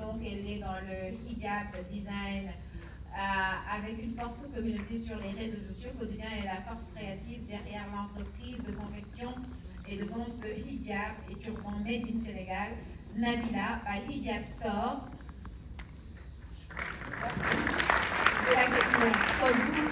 donc elle est dans le hijab design avec une forte communauté sur les réseaux sociaux. Kodounia est la force créative derrière l'entreprise de confection et de vente de hijab et turbans made in Sénégal, Nabila by Hijab Store. Kodou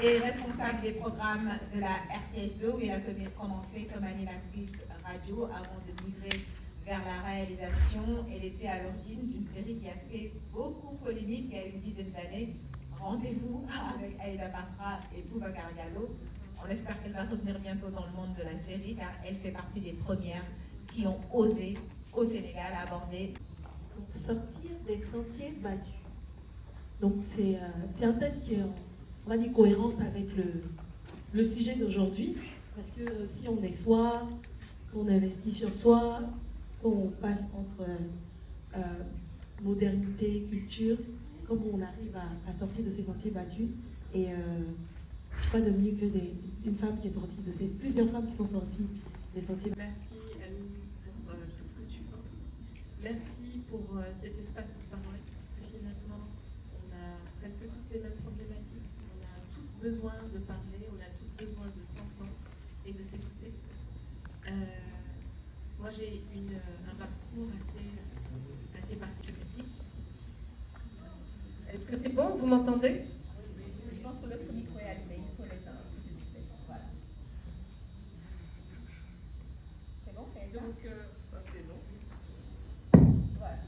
est responsable des programmes de la RTS2 où elle a commencé comme animatrice radio avant de migrer vers la réalisation. Elle était à l'origine d'une série qui a fait beaucoup polémique il y a une dizaine d'années, Rendez-vous avec Aïda Patra et Boubacar Diallo. On espère qu'elle va revenir bientôt dans le monde de la série car elle fait partie des premières qui ont osé au Sénégal aborder. Sortir des sentiers battus. Donc c'est un thème qui est on va dire cohérence avec le sujet d'aujourd'hui, parce que si on est soi, qu'on investit sur soi, qu'on passe entre modernité, culture, comment on arrive à sortir de ces sentiers battus. Et pas de mieux que une femme qui est sortie de ces... Plusieurs femmes qui sont sorties des sentiers battus. Merci Ami pour tout ce que tu fais. Merci pour cet espace de parole, parce que finalement, on a presque toutes les mêmes problématiques. On a tous besoin de parler, on a tous besoin de s'entendre et de s'écouter. Moi, j'ai un parcours assez particulier. Est-ce que c'est bon? Vous m'entendez? Je pense que le micro est allumé, il faut l'éteindre. Voilà. C'est bon, c'est éteint. Donc, c'est bon. Voilà.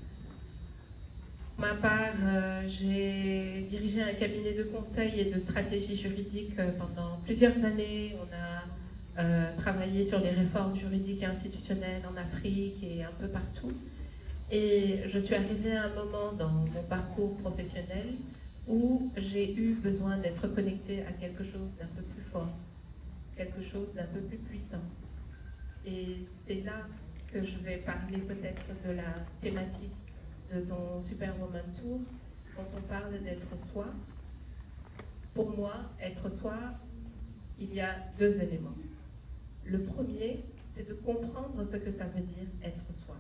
Pour ma part, j'ai dirigé un cabinet de conseil et de stratégie juridique pendant plusieurs années. On a travaillé sur les réformes juridiques et institutionnelles en Afrique et un peu partout. Et je suis arrivée à un moment dans mon parcours professionnel où j'ai eu besoin d'être connectée à quelque chose d'un peu plus fort, quelque chose d'un peu plus puissant. Et c'est là que je vais parler peut-être de la thématique de ton Superwoman Tour, quand on parle d'être soi. Pour moi, être soi, il y a deux éléments. Le premier, c'est de comprendre ce que ça veut dire être soi.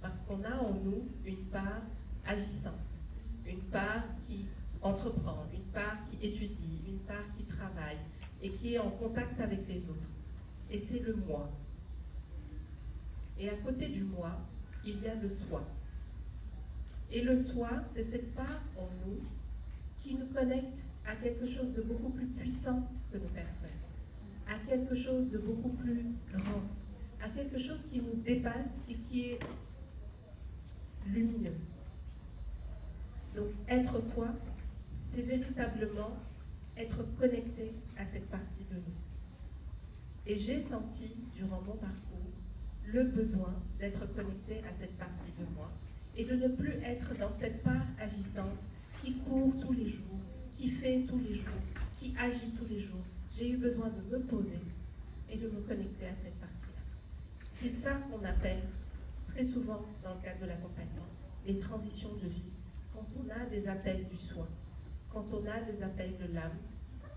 Parce qu'on a en nous une part agissante, une part qui entreprend, une part qui étudie, une part qui travaille et qui est en contact avec les autres. Et c'est le moi. Et à côté du moi, il y a le soi. Et le soi, c'est cette part en nous qui nous connecte à quelque chose de beaucoup plus puissant que nos personnes, à quelque chose de beaucoup plus grand, à quelque chose qui nous dépasse et qui est lumineux. Donc être soi, c'est véritablement être connecté à cette partie de nous. Et j'ai senti durant mon parcours le besoin d'être connecté à cette partie de moi et de ne plus être dans cette part agissante qui court tous les jours, qui fait tous les jours, qui agit tous les jours. J'ai eu besoin de me poser et de me connecter à cette partie-là. C'est ça qu'on appelle très souvent, dans le cadre de l'accompagnement, les transitions de vie, quand on a des appels du soi, quand on a des appels de l'âme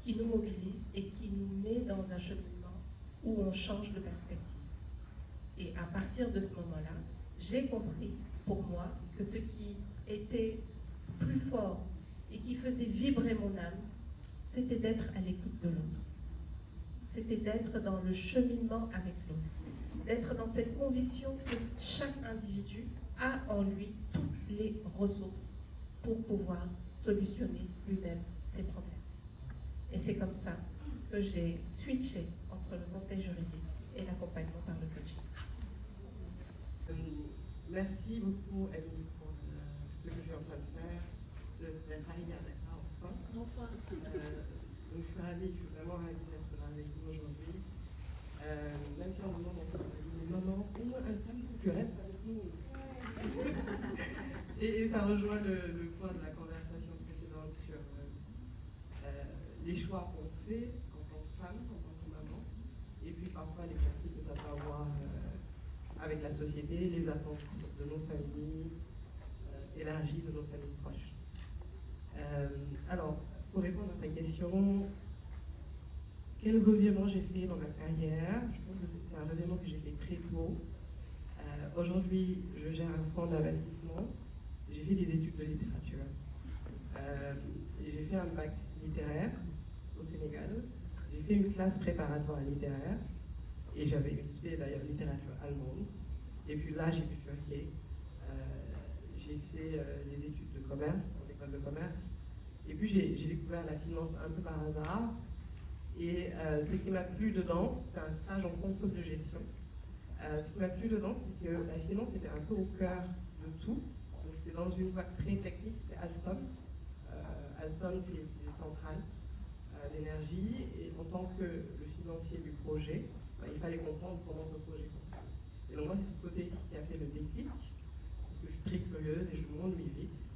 qui nous mobilisent et qui nous met dans un cheminement où on change de perspective. Et à partir de ce moment-là, j'ai compris pour moi que ce qui était plus fort et qui faisait vibrer mon âme, c'était d'être à l'écoute de l'autre. C'était d'être dans le cheminement avec l'autre. D'être dans cette conviction que chaque individu a en lui toutes les ressources pour pouvoir solutionner lui-même ses problèmes. Et c'est comme ça que j'ai switché entre le conseil juridique et l'accompagnement par le coaching. Merci beaucoup, Amy, pour ce que je suis en train de faire, d'être arrivée à Dakar enfin. Donc je suis ravie, je suis vraiment ravie d'être là avec vous aujourd'hui. Même si en moment on m'a dit, mais maman, au moins un samedi, tu restes avec nous. et ça rejoint le point de la conversation précédente sur les choix qu'on fait en tant que femme, en tant que maman, et puis parfois les conflits que ça peut avoir avec la société, les attentes de nos familles, élargies de nos familles proches. Alors, pour répondre à ta question, quel revirement j'ai fait dans ma carrière? Je pense que c'est un revirement que j'ai fait très tôt. Aujourd'hui, je gère un fonds d'investissement j'ai fait des études de littérature. J'ai fait un bac littéraire au Sénégal. J'ai fait une classe préparatoire littéraire et j'avais une spé d'ailleurs littérature allemande. Et puis là, j'ai bifurqué. J'ai fait les études de commerce, en école de commerce. Et puis j'ai découvert la finance un peu par hasard. Et ce qui m'a plu dedans, c'était un stage en contrôle de gestion. Ce qui m'a plu dedans, c'est que la finance était un peu au cœur de tout. Donc c'était dans une voie très technique, c'était Alstom. Alstom, c'est les centrales d'énergie. Et en tant que le financier du projet, il fallait comprendre comment ce projet fonctionne. Et donc moi, c'est ce côté qui a fait le déclic, parce que je suis très curieuse et je m'ennuie vite.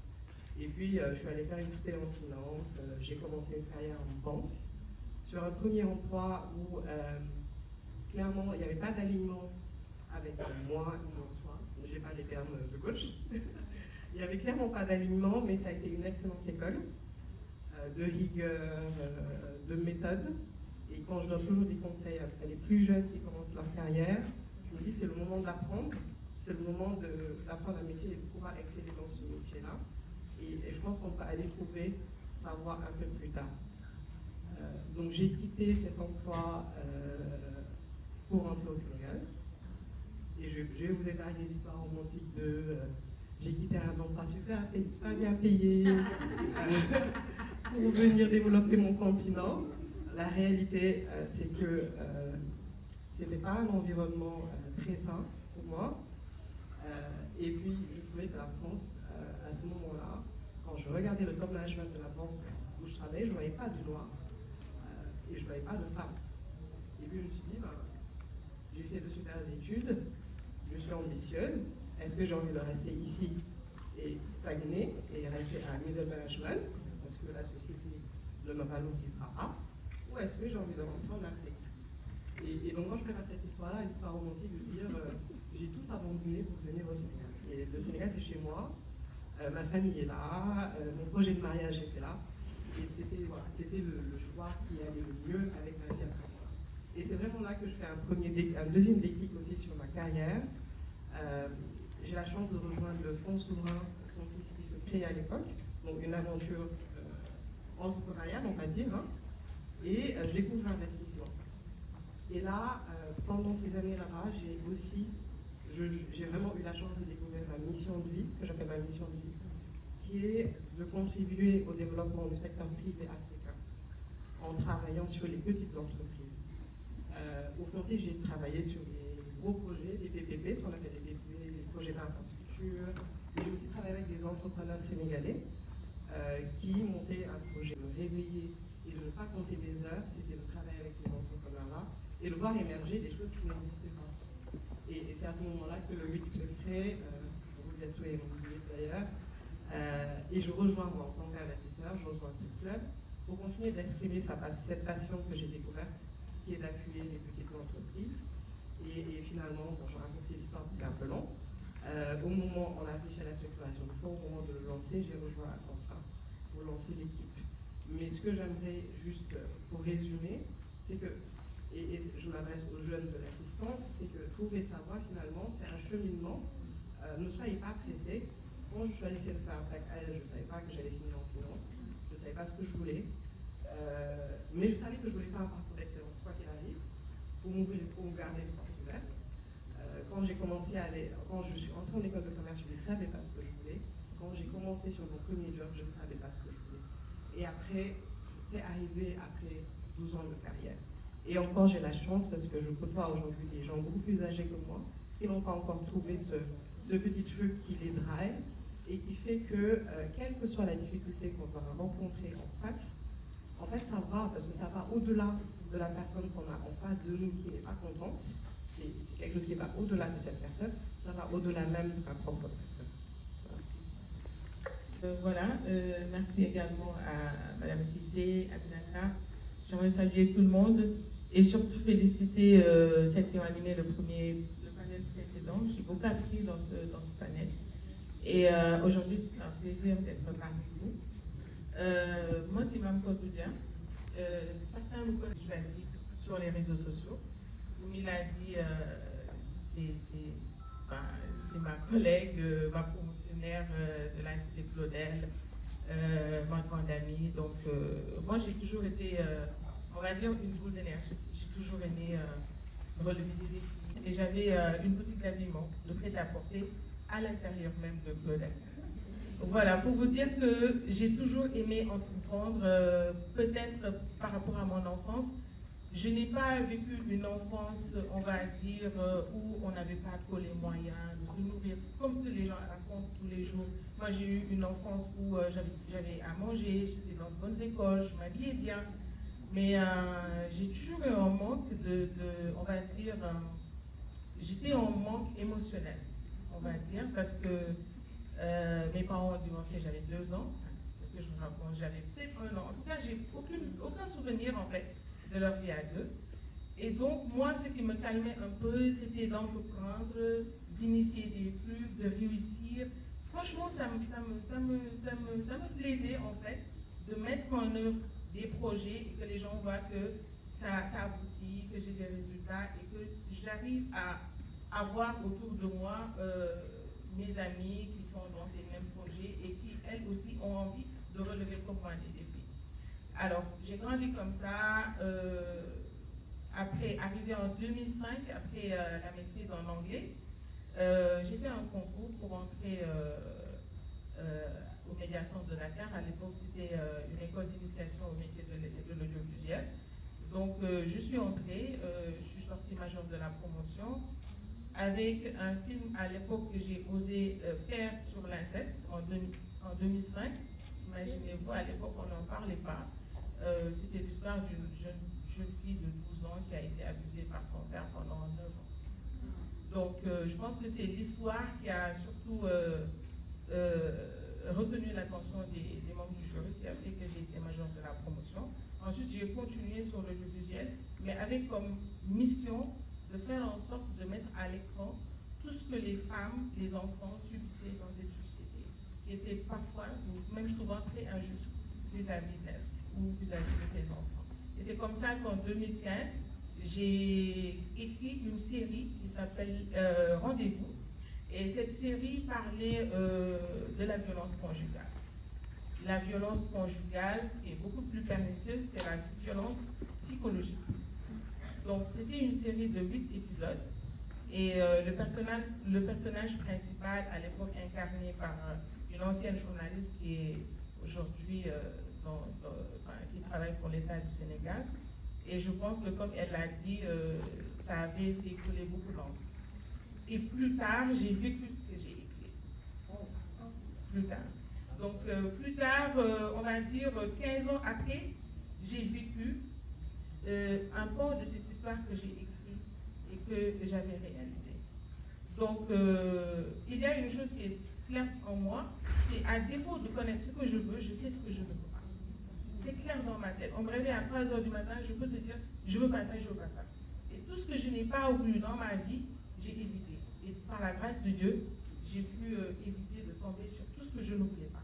Et puis, je suis allée faire une spé en finance, j'ai commencé une carrière en banque, sur un premier emploi où, clairement, il n'y avait pas d'alignement avec moi et mon soi. Je n'ai pas les termes de coach. Il n'y avait clairement pas d'alignement, mais ça a été une excellente école de rigueur, de méthode. Et quand je donne toujours des conseils à les plus jeunes qui commencent leur carrière, je me dis c'est le moment de l'apprendre, c'est le moment d'apprendre un métier et de pouvoir exceller dans ce métier-là. Et je pense qu'on peut aller trouver sa voie un peu plus tard. Donc j'ai quitté cet emploi pour rentrer au Sénégal. Et je vais vous épargner l'histoire romantique de j'ai quitté un emploi super bien payé pour venir développer mon continent. La réalité, c'est que ce n'était pas un environnement très sain pour moi. Et puis, je trouvais que la France, à ce moment-là, quand je regardais le top management de la banque où je travaillais, je ne voyais pas de noirs et je ne voyais pas de femmes. Et puis, je me suis dit, j'ai fait de super études, je suis ambitieuse, est-ce que j'ai envie de rester ici et stagner et rester à middle management, parce que la société ne me valorisera pas, ou est-ce que j'ai envie de rentrer en Afrique? Et donc, quand je préfère cette histoire-là, l'histoire romantique de dire j'ai tout abandonné pour venir au Sénégal. Et le Sénégal, c'est chez moi, ma famille est là, mon projet de mariage était là, et c'était voilà, le choix qui allait le mieux avec ma vie à ce moment-là. Et c'est vraiment là que je fais un deuxième déclic aussi sur ma carrière. J'ai la chance de rejoindre le Fonds souverain Francis qui se crée à l'époque, donc une aventure entrepreneuriale, on va dire, hein, et je découvre l'investissement. Et là, pendant ces années là-bas, j'ai vraiment eu la chance de découvrir ma mission de vie, ce que j'appelle ma mission de vie, qui est de contribuer au développement du secteur privé africain en travaillant sur les petites entreprises. Au Foncier, j'ai travaillé sur les gros projets, les PPP, ce qu'on appelle les PPP, les projets d'infrastructure. J'ai aussi travaillé avec des entrepreneurs sénégalais qui montaient un projet, de me réveiller et de ne pas compter des heures, c'était de travailler avec ces entrepreneurs-là et de voir émerger des choses qui n'existaient pas. Et c'est à ce moment-là que le WIC se crée, je vous dis à tous les membres d'ailleurs, et je rejoins moi en tant qu'investisseur, je rejoins ce club pour continuer d'exprimer cette passion que j'ai découverte, qui est d'appuyer les petites entreprises. Et finalement, bon, je raccourcis l'histoire parce que c'est un peu long. Au moment, on a réfléchi à la structuration du fonds, au moment de le lancer, j'ai rejoint un contrat pour lancer l'équipe. Mais ce que j'aimerais juste pour résumer, c'est que, et je m'adresse aux jeunes de l'assistance, c'est que trouver sa voie finalement, c'est un cheminement. Ne soyez pas pressés. Quand je choisissais de faire un bac L, je ne savais pas que j'allais finir en finance, je ne savais pas ce que je voulais, mais je savais que je voulais faire un parcours d'excellence, quoi qu'il arrive, pour me garder les portes ouvertes. Quand je suis entrée en école de commerce, je ne savais pas ce que je voulais. Quand j'ai commencé sur mon premier job, je ne savais pas ce que je voulais. Et après, c'est arrivé après 12 ans de carrière. Et encore, j'ai la chance parce que je côtoie aujourd'hui des gens beaucoup plus âgés que moi qui n'ont pas encore trouvé ce petit truc qui les drive et qui fait que, quelle que soit la difficulté qu'on va rencontrer en face, en fait, ça va parce que ça va au-delà de la personne qu'on a en face de nous qui n'est pas contente. C'est quelque chose qui va au-delà de cette personne, ça va au-delà même de ma propre personne. Merci également à Madame Cissé, à Aminata. J'aimerais saluer tout le monde et surtout féliciter celles qui ont animé le panel précédent. J'ai beaucoup appris dans ce panel. Et aujourd'hui, c'est un plaisir d'être parmi vous. Moi, c'est Mme Kodoudja. Certains me connaissent choisi sur les réseaux sociaux. Comme il a dit, c'est c'est ma collègue, ma promotionnaire de l'Institut Claudel, ma grande amie. Donc, moi, j'ai toujours été, on va dire, une boule d'énergie. J'ai toujours aimé relever des défis. Et j'avais une boutique d'habillement, de prêt-à-porter, à l'intérieur même de Claudel. Voilà, pour vous dire que j'ai toujours aimé entreprendre, peut-être par rapport à mon enfance. Je n'ai pas vécu une enfance, on va dire, où on n'avait pas trop les moyens de se nourrir, comme que les gens racontent tous les jours. Moi, j'ai eu une enfance où j'avais à manger, j'étais dans de bonnes écoles, je m'habillais bien, mais j'ai toujours eu un manque on va dire, j'étais en manque émotionnel, on va dire, parce que mes parents ont divorcé, j'avais 2 ans, parce que je vous raconte, j'avais peut-être 1 an. En tout cas, j'ai aucun souvenir, en fait, de leur vie à 2. Et donc, moi, ce qui me calmait un peu, c'était d'entreprendre, d'initier des trucs, de réussir. Franchement, ça me plaisait, en fait, de mettre en œuvre des projets et que les gens voient que ça aboutit, que j'ai des résultats et que j'arrive à avoir autour de moi mes amis qui sont dans ces mêmes projets et qui, elles aussi, ont envie de relever comme moi des défis. Alors, j'ai grandi comme ça. Après, arrivé en 2005, après la maîtrise en anglais, j'ai fait un concours pour entrer aux médiations de Dakar. À l'époque, c'était une école d'initiation au métier de l'audiovisuel. Donc, je suis entrée, je suis sortie majeure de la promotion avec un film à l'époque que j'ai osé faire sur l'inceste en 2005. Imaginez-vous, à l'époque, on n'en parlait pas. C'était l'histoire d'une jeune fille de 12 ans qui a été abusée par son père pendant 9 ans. Donc, je pense que c'est l'histoire qui a surtout retenu l'attention des membres du jury, qui a fait que j'ai été majeure de la promotion. Ensuite, j'ai continué sur l'audiovisuel, mais avec comme mission de faire en sorte de mettre à l'écran tout ce que les femmes, les enfants subissaient dans cette société, qui était parfois, ou même souvent, très injuste vis-à-vis d'elles ou vis-à-vis de ses enfants. Et c'est comme ça qu'en 2015, j'ai écrit une série qui s'appelle Rendez-vous. Et cette série parlait de la violence conjugale. La violence conjugale est beaucoup plus pernicieuse, c'est la violence psychologique. Donc c'était une série de 8 épisodes. Et le personnage principal, à l'époque incarné par une ancienne journaliste qui est aujourd'hui qui travaille pour l'État du Sénégal. Et je pense que, comme elle l'a dit, ça avait fait couler beaucoup d'encre. Et plus tard, j'ai vécu ce que j'ai écrit. Plus tard. Donc, plus tard, on va dire 15 ans après, j'ai vécu un pan de cette histoire que j'ai écrite et que j'avais réalisé. Donc, il y a une chose qui est claire en moi, c'est à défaut de connaître ce que je veux, je sais ce que je ne veux pas. C'est clair dans ma tête. On me réveille à 3 h du matin, je peux te dire, je veux pas ça, je veux pas ça. Et tout ce que je n'ai pas voulu dans ma vie, j'ai évité. Et par la grâce de Dieu, j'ai pu éviter de tomber sur tout ce que je ne voulais pas.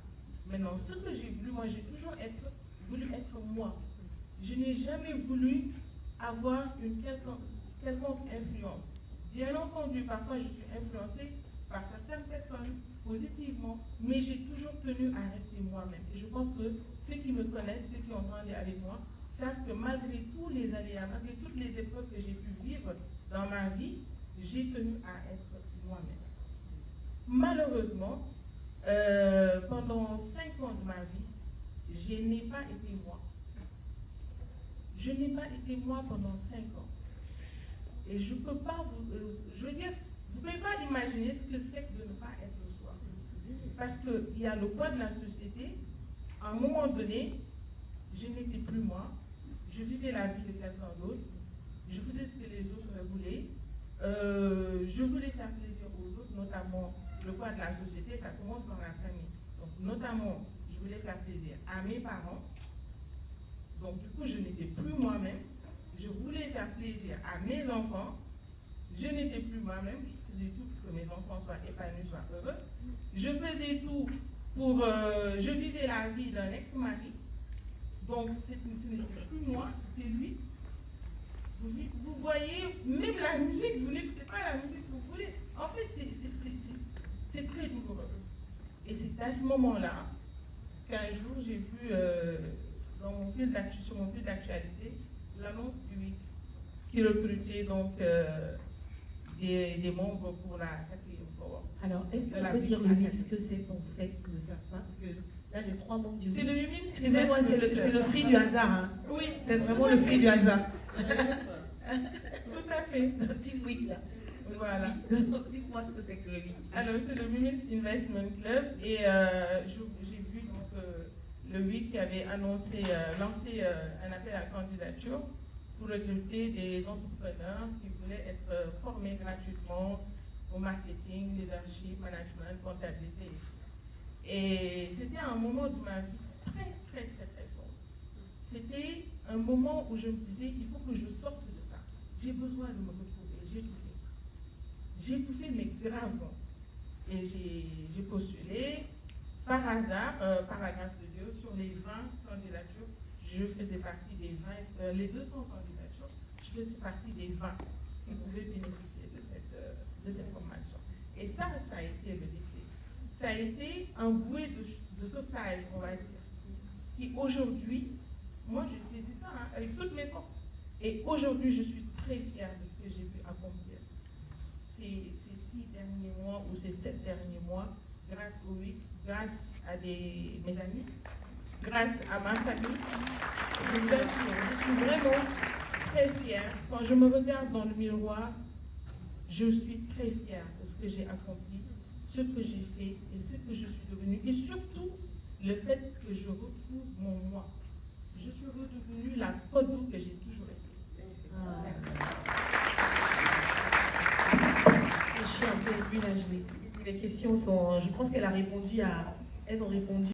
Maintenant, ce que j'ai voulu, moi, j'ai toujours voulu être moi. Je n'ai jamais voulu avoir une quelconque influence. Bien entendu, parfois je suis influencée par certaines personnes positivement, mais j'ai toujours tenu à rester moi-même. Et je pense que ceux qui me connaissent, ceux qui ont grandi avec moi, savent que malgré tous les aléas, malgré toutes les épreuves que j'ai pu vivre dans ma vie, j'ai tenu à être moi-même. Malheureusement, pendant 5 ans de ma vie, je n'ai pas été moi. Je n'ai pas été moi pendant 5 ans. Et je ne peux pas je veux dire, vous ne pouvez pas imaginer ce que c'est que de ne pas être soi. Parce qu'il y a le poids de la société. À un moment donné, je n'étais plus moi. Je vivais la vie de quelqu'un d'autre. Je faisais ce que les autres voulaient. Je voulais faire plaisir aux autres, notamment le poids de la société, ça commence dans la famille. Donc, notamment, je voulais faire plaisir à mes parents. Donc, du coup, je n'étais plus moi-même. Je voulais faire plaisir à mes enfants. Je n'étais plus moi-même. Je faisais tout pour que mes enfants soient épanouis, soient heureux. Je faisais tout pour... je vivais la vie d'un ex-mari. Donc, ce n'était plus moi, c'était lui. Vous voyez, même la musique, vous n'écoutez pas la musique que vous voulez. En fait, c'est très douloureux. Et c'est à ce moment-là qu'un jour, j'ai vu sur mon fil d'actualité l'annonce du WIC qui recrutait donc des membres pour la 4e Power. Alors, est-ce qu'on peut dire le mix que c'est ton sec de sa part? Parce que là, j'ai 3 membres du C'est WIC. le Women's Excusez-moi, c'est le fruit du hasard. Hein. Oui, C'est vraiment le fruit du hasard. tout à fait. Team WIC, là. Voilà. Dites-moi ce que c'est que le WIC. Alors, c'est le Women's Investment Club et j'ai vu donc le WIC qui avait lancé un appel à candidature pour recruter des entrepreneurs qui voulaient être formés gratuitement au marketing, leadership, management, comptabilité. Et c'était un moment de ma vie très, très, très, très sombre. C'était un moment où je me disais, il faut que je sorte de ça. J'ai besoin de me retrouver. J'ai tout fait. J'ai tout fait, mais gravement. Et j'ai postulé par hasard, par la grâce de Dieu, sur les 20 candidatures. Je faisais partie des 20, les 200 candidatures, je faisais partie des 20 qui pouvaient bénéficier de cette formation. Et ça a été le déclic. Ça a été un bouée de sauvetage, on va dire, qui aujourd'hui, moi je saisis ça avec toutes mes forces. Et aujourd'hui, je suis très fière de ce que j'ai pu accomplir. Ces 6 derniers mois ou ces 7 derniers mois, grâce au WIC, grâce à mes amis, grâce à ma famille, je vous assure, je suis vraiment très fière. Quand je me regarde dans le miroir, je suis très fière de ce que j'ai accompli, ce que j'ai fait et ce que je suis devenue. Et surtout, le fait que je retrouve mon moi. Je suis redevenue la Kodou que j'ai toujours été. Merci. Je suis un peu émue là, les questions sont, je pense qu'elle a répondu elles ont répondu